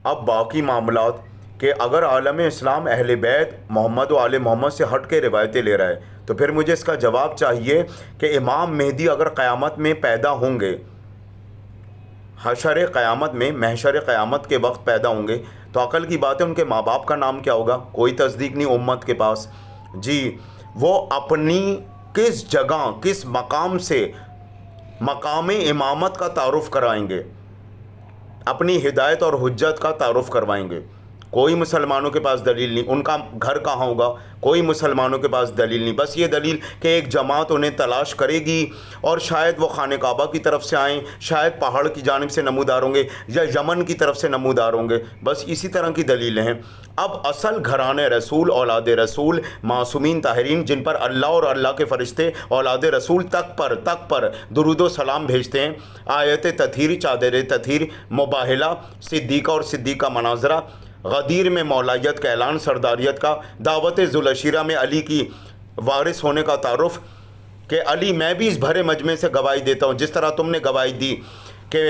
اب باقی معاملات کہ اگر عالم اسلام اہل بیت محمد و آل محمد سے ہٹ کے روایتیں لے رہا ہے تو پھر مجھے اس کا جواب چاہیے کہ امام مہدی اگر قیامت میں پیدا ہوں گے، حشر قیامت میں، محشر قیامت کے وقت پیدا ہوں گے، تو عقل کی بات ہے ان کے ماں باپ کا نام کیا ہوگا؟ کوئی تصدیق نہیں امت کے پاس جی۔ وہ اپنی کس جگہ کس مقام سے مقام امامت کا تعارف کرائیں گے، اپنی ہدایت اور حجت کا تعارف کروائیں گے؟ کوئی مسلمانوں کے پاس دلیل نہیں۔ ان کا گھر کہاں ہوگا؟ کوئی مسلمانوں کے پاس دلیل نہیں۔ بس یہ دلیل کہ ایک جماعت انہیں تلاش کرے گی اور شاید وہ خانہ کعبہ کی طرف سے آئیں، شاید پہاڑ کی جانب سے نمودار ہوں گے یا یمن کی طرف سے نمودار ہوں گے، بس اسی طرح کی دلیلیں ہیں۔ اب اصل گھرانے رسول، اولاد رسول، معصومین طاہرین، جن پر اللہ اور اللہ کے فرشتے اولاد رسول تک پر درود و سلام بھیجتے ہیں، آیت تطہیر، چادر تطہیر، مباہلہ، صدیقہ اور صدیقہ مناظرہ، غدیر میں مولایت کا اعلان، سرداریت کا، دعوت ذوالعشیرہ میں علی کی وارث ہونے کا تعارف کہ علی میں بھی اس بھرے مجمع سے گواہی دیتا ہوں، جس طرح تم نے گواہی دی کہ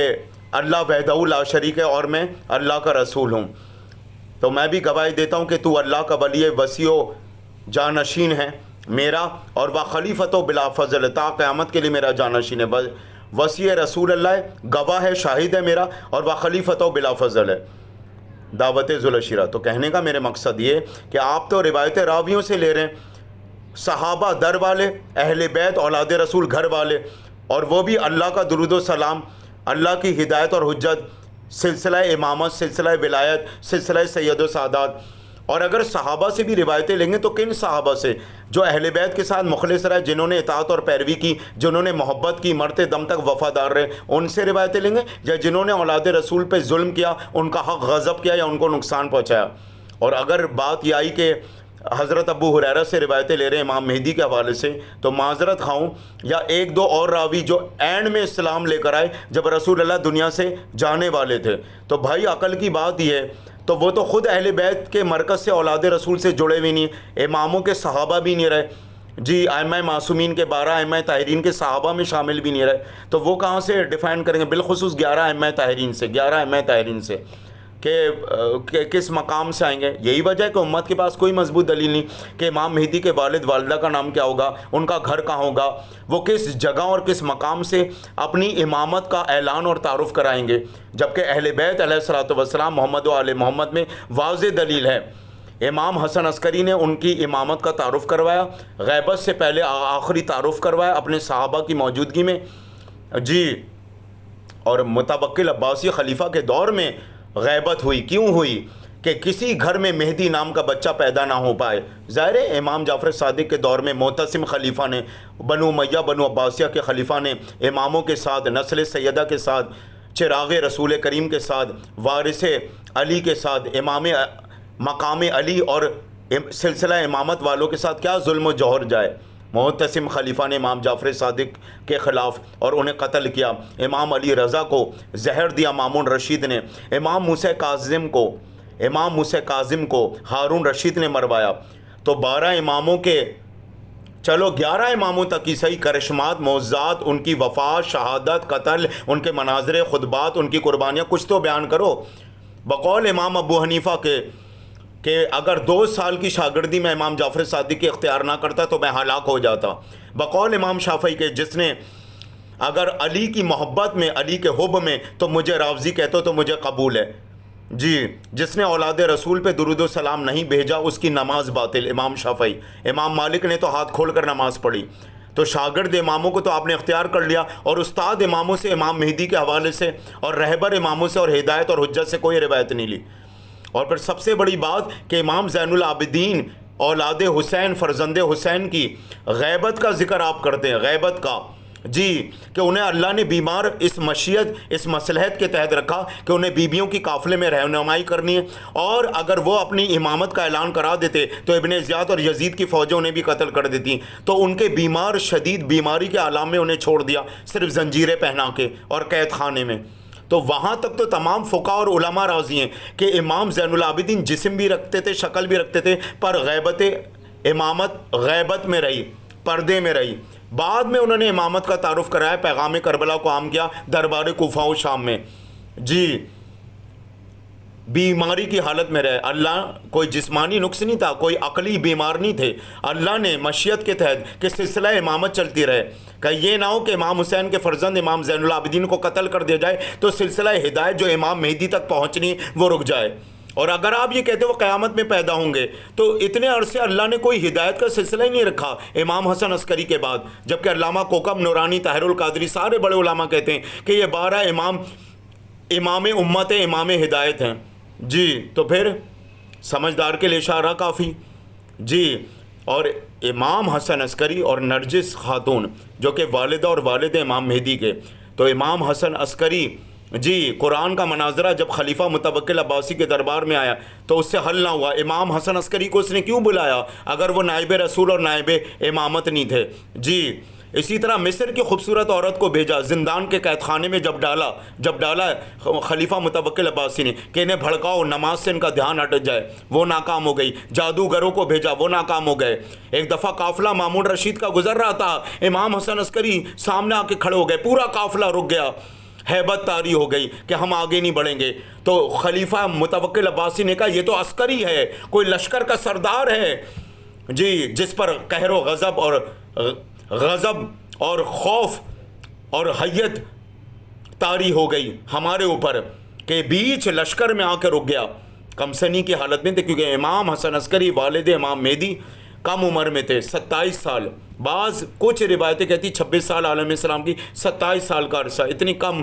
اللہ وحدہ لا شریک ہے اور میں اللہ کا رسول ہوں، تو میں بھی گواہی دیتا ہوں کہ تو اللہ کا ولی وسیع و جانشین ہے میرا، اور وہ خلیفۃ و بلا فضل، تا قیامت کے لیے میرا جانشین ہے، وسیع رسول اللہ ہے، گواہ ہے، شاہد ہے میرا، اور وہ خلیفۃ و بلا فضل ہے، دعوت ذوالعشیرہ۔ تو کہنے کا میرے مقصد یہ کہ آپ تو روایت راویوں سے لے رہے ہیں، صحابہ در والے، اہل بیت اولاد رسول گھر والے، اور وہ بھی اللہ کا درود و سلام، اللہ کی ہدایت اور حجت، سلسلہ امامت، سلسلہ ولایت، سلسلہ سید و سادات۔ اور اگر صحابہ سے بھی روایتیں لیں گے تو کن صحابہ سے؟ جو اہل بیت کے ساتھ مخلص رہے، جنہوں نے اطاعت اور پیروی کی، جنہوں نے محبت کی، مرتے دم تک وفادار رہے، ان سے روایتیں لیں گے؟ یا جنہوں نے اولاد رسول پہ ظلم کیا، ان کا حق غصب کیا یا ان کو نقصان پہنچایا؟ اور اگر بات یہ آئی کہ حضرت ابو ہریرہ سے روایتیں لے رہے ہیں امام مہدی کے حوالے سے، تو معذرت خواہوں، یا ایک دو اور راوی جو اینڈ میں اسلام لے کر آئے جب رسول اللہ دنیا سے جانے والے تھے، تو بھائی عقل کی بات یہ ہے، تو وہ تو خود اہل بیت کے مرکز سے اولاد رسول سے جڑے ہوئے نہیں، اماموں کے صحابہ بھی نہیں رہے جی، ائمہ معصومین کے 12 ائمہ طاہرین کے صحابہ میں شامل بھی نہیں رہے، تو وہ کہاں سے ڈیفائن کریں گے؟ بالخصوص 11 ائمہ طاہرین سے، 11 ائمہ طاہرین سے کہ کس مقام سے آئیں گے؟ یہی وجہ ہے کہ امت کے پاس کوئی مضبوط دلیل نہیں کہ امام مہدی کے والد والدہ کا نام کیا ہوگا، ان کا گھر کہاں ہوگا، وہ کس جگہ اور کس مقام سے اپنی امامت کا اعلان اور تعارف کرائیں گے، جبکہ اہل بیت علیہ الصلوۃ والسلام محمد و آل محمد میں واضح دلیل ہے۔ امام حسن عسکری نے ان کی امامت کا تعارف کروایا، غیبت سے پہلے آخری تعارف کروایا اپنے صحابہ کی موجودگی میں جی، اور متوکل عباسی خلیفہ کے دور میں غیبت ہوئی، کیوں ہوئی؟ کہ کسی گھر میں مہدی نام کا بچہ پیدا نہ ہو پائے۔ ظاہر ہے امام جعفر صادق کے دور میں معتصم خلیفہ نے، بنو امیہ بنو عباسیہ کے خلیفہ نے اماموں کے ساتھ، نسل سیدہ کے ساتھ، چراغ رسول کریم کے ساتھ، وارث علی کے ساتھ، امام مقام علی اور سلسلہ امامت والوں کے ساتھ کیا ظلم و جوہر جائے؟ معتصم خلیفہ نے امام جعفر صادق کے خلاف اور انہیں قتل کیا، امام علی رضا کو زہر دیا مامون رشید نے، امام موسیٰ کاظم کو ہارون رشید نے مروایا۔ تو 12 اماموں کے، چلو 11 اماموں تک کی صحیح کرشمات، معجزات، ان کی وفات، شہادت، قتل، ان کے مناظر، خطبات، ان کی قربانیاں کچھ تو بیان کرو۔ بقول امام ابو حنیفہ کے کہ اگر 2 سال کی شاگردی میں امام جعفر صادق کی اختیار نہ کرتا تو میں ہلاک ہو جاتا۔ بقول امام شافعی کے جس نے اگر علی کی محبت میں، علی کے حب میں تو مجھے رافضی کہتے تو مجھے قبول ہے جی، جس نے اولاد رسول پہ درود و سلام نہیں بھیجا اس کی نماز باطل، امام شافعی۔ امام مالک نے تو ہاتھ کھول کر نماز پڑھی۔ تو شاگرد اماموں کو تو آپ نے اختیار کر لیا، اور استاد اماموں سے، امام مہدی کے حوالے سے اور رہبر اماموں سے اور ہدایت اور حجت سے کوئی روایت نہیں لی۔ اور پھر سب سے بڑی بات کہ امام زین العابدین اولاد حسین، فرزند حسین کی غیبت کا ذکر آپ کرتے ہیں، غیبت کا جی، کہ انہیں اللہ نے بیمار اس مشیت، اس مصلحت کے تحت رکھا کہ انہیں بیویوں کی قافلے میں رہنمائی کرنی ہے، اور اگر وہ اپنی امامت کا اعلان کرا دیتے تو ابن زیاد اور یزید کی فوجیں انہیں بھی قتل کر دیتی، تو ان کے بیمار شدید بیماری کے عالم میں انہیں چھوڑ دیا صرف زنجیریں پہنا کے اور قید خانے میں۔ تو وہاں تک تو تمام فقہاء اور علماء راضی ہیں کہ امام زین العابدین جسم بھی رکھتے تھے، شکل بھی رکھتے تھے، پر غیبت امامت غیبت میں رہی، پردے میں رہی۔ بعد میں انہوں نے امامت کا تعارف کرایا، پیغام کربلا کو عام کیا دربار کوفہ و شام میں جی۔ بیماری کی حالت میں رہے. اللہ کوئی جسمانی نقص نہیں تھا, کوئی عقلی بیمار نہیں تھے. اللہ نے مشیت کے تحت کہ سلسلہ امامت چلتی رہے, کہ یہ نہ ہو کہ امام حسین کے فرزند امام زین العابدین کو قتل کر دیا جائے تو سلسلہ ہدایت جو امام مہدی تک پہنچنی وہ رک جائے. اور اگر آپ یہ کہتے ہو قیامت میں پیدا ہوں گے تو اتنے عرصے اللہ نے کوئی ہدایت کا سلسلہ ہی نہیں رکھا امام حسن عسکری کے بعد, جبکہ علامہ کوکب نورانی, طاہر القادری, سارے بڑے علماء کہتے ہیں کہ یہ 12 امام امت امام ہدایت ہیں. جی تو پھر سمجھدار کے لیے اشارہ کافی. جی اور امام حسن عسکری اور نرجس خاتون جو کہ والدہ اور والد امام مہدی کے, تو امام حسن عسکری جی قرآن کا مناظرہ جب خلیفہ متوکل عباسی کے دربار میں آیا تو اس سے حل نہ ہوا. امام حسن عسکری کو اس نے کیوں بلایا اگر وہ نائب رسول اور نائب امامت نہیں تھے. جی اسی طرح مصر کی خوبصورت عورت کو بھیجا زندان کے قید خانے میں, جب ڈالا خلیفہ متوکل عباسی نے کہ انہیں بھڑکاؤ, نماز سے ان کا دھیان ہٹ جائے, وہ ناکام ہو گئی. جادوگروں کو بھیجا, وہ ناکام ہو گئے. ایک دفعہ قافلہ مامون رشید کا گزر رہا تھا, امام حسن عسکری سامنے آ کے کھڑے ہو گئے, پورا قافلہ رک گیا, ہیبت طاری ہو گئی کہ ہم آگے نہیں بڑھیں گے. تو خلیفہ متوکل عباسی نے کہا یہ تو عسکری ہے, کوئی لشکر کا سردار ہے جی, جس پر قہر و غضب اور خوف اور حیت طاری ہو گئی ہمارے اوپر کہ بیچ لشکر میں آ کے رک گیا. کمسنی کی حالت میں تھے کیونکہ امام حسن عسکری والد امام مہدی کم عمر میں تھے, 27 سال, بعض کچھ روایتیں کہتی 26 سال عالم اسلام کی, 27 سال کا عرصہ, اتنی کم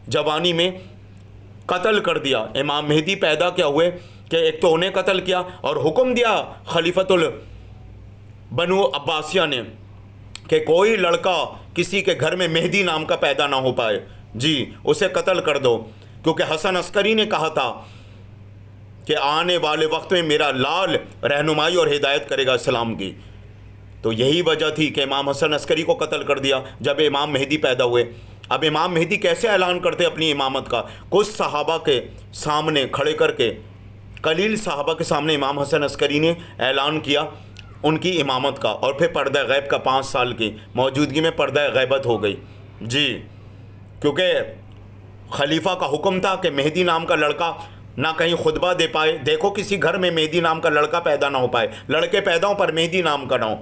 جوانی میں قتل کر دیا. امام مہدی پیدا کیا ہوئے کہ ایک تو انہیں قتل کیا اور حکم دیا خلیفۃ البنو عباسیہ نے کہ کوئی لڑکا کسی کے گھر میں مہدی نام کا پیدا نہ ہو پائے, جی اسے قتل کر دو, کیونکہ حسن عسکری نے کہا تھا کہ آنے والے وقت میں میرا لال رہنمائی اور ہدایت کرے گا اسلام کی. تو یہی وجہ تھی کہ امام حسن عسکری کو قتل کر دیا جب امام مہدی پیدا ہوئے. اب امام مہدی کیسے اعلان کرتے اپنی امامت کا؟ کچھ صحابہ کے سامنے کھڑے کر کے, قلیل صحابہ کے سامنے امام حسن عسکری نے اعلان کیا ان کی امامت کا, اور پھر پردہ غیب کا 5 سال کی موجودگی میں پردہ غیبت ہو گئی. جی کیونکہ خلیفہ کا حکم تھا کہ مہدی نام کا لڑکا نہ کہیں خطبہ دے پائے. دیکھو کسی گھر میں مہدی نام کا لڑکا پیدا نہ ہو پائے, لڑکے پیدا ہوں پر مہدی نام کا نہ ہو.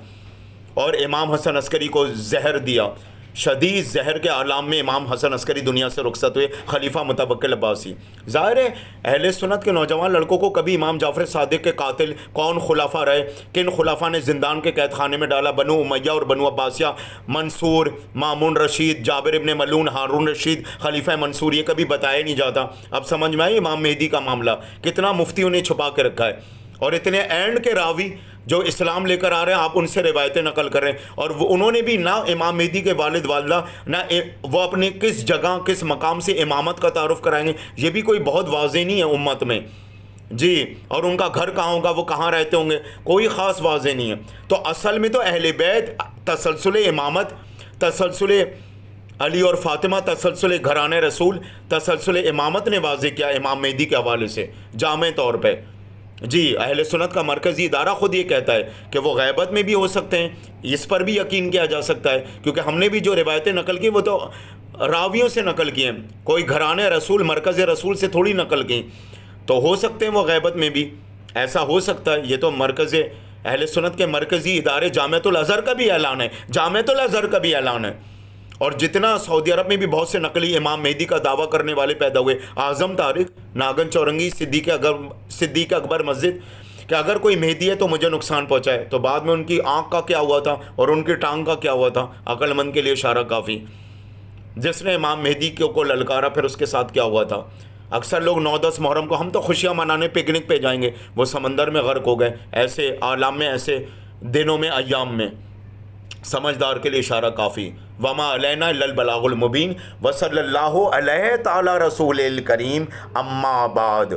اور امام حسن عسکری کو زہر دیا, شدید زہر کے عالم میں امام حسن عسکری دنیا سے رخصت ہوئے, خلیفہ متوکل عباسی. ظاہر ہے اہل سنت کے نوجوان لڑکوں کو کبھی امام جعفر صادق کے قاتل کون خلافہ رہے, کن خلافہ نے زندان کے قید خانے میں ڈالا, بنو امیہ اور بنو عباسیہ, منصور, مامون رشید, جابر ابن ملون, ہارون رشید, خلیفہ منصور, یہ کبھی بتایا نہیں جاتا. اب سمجھ میں آئی امام مہدی کا معاملہ کتنا مفتیوں نے چھپا کے رکھا ہے. اور اتنے اینڈ کے راوی جو اسلام لے کر آ رہے ہیں آپ ان سے روایتیں نقل کر رہے ہیں, اور انہوں نے بھی نہ امام مہدی کے والد والدہ نہ وہ اپنے کس جگہ کس مقام سے امامت کا تعارف کرائیں گے, یہ بھی کوئی بہت واضح نہیں ہے امت میں. جی اور ان کا گھر کہاں ہوگا, وہ کہاں رہتے ہوں گے, کوئی خاص واضح نہیں ہے. تو اصل میں تو اہل بیت تسلسل امامت, تسلسل علی اور فاطمہ, تسلسل گھرانے رسول, تسلسل امامت نے واضح کیا امام مہدی کے حوالے سے جامع طور پہ. جی اہل سنت کا مرکزی ادارہ خود یہ کہتا ہے کہ وہ غیبت میں بھی ہو سکتے ہیں, اس پر بھی یقین کیا جا سکتا ہے, کیونکہ ہم نے بھی جو روایتیں نقل کی وہ تو راویوں سے نقل کی ہیں, کوئی گھرانے رسول مرکز رسول سے تھوڑی نقل کی. تو ہو سکتے ہیں وہ غیبت میں بھی, ایسا ہو سکتا ہے. یہ تو مرکز اہل سنت کے مرکزی ادارے جامعۃ الازہر کا بھی اعلان ہے, جامعۃ الازہر کا بھی اعلان ہے. اور جتنا سعودی عرب میں بھی بہت سے نقلی امام مہدی کا دعویٰ کرنے والے پیدا ہوئے, اعظم طارق, ناگن چورنگی, صدیق اکبر مسجد, کہ اگر کوئی مہدی ہے تو مجھے نقصان پہنچائے. تو بعد میں ان کی آنکھ کا کیا ہوا تھا اور ان کی ٹانگ کا کیا ہوا تھا, عقل مند کے لیے اشارہ کافی. جس نے امام مہدی کو للکارا پھر اس کے ساتھ کیا ہوا تھا. اکثر لوگ 9-10 محرم کو ہم تو خوشیاں منانے پکنک پہ جائیں گے, وہ سمندر میں غرق ہو گئے ایسے عالم میں, ایسے دنوں میں, ایام میں. سمجھدار کے لیے اشارہ کافی. وما علینا الا البلاغ المبین. وصلی اللہ علیہ تعالی رسول الکریم. اما بعد.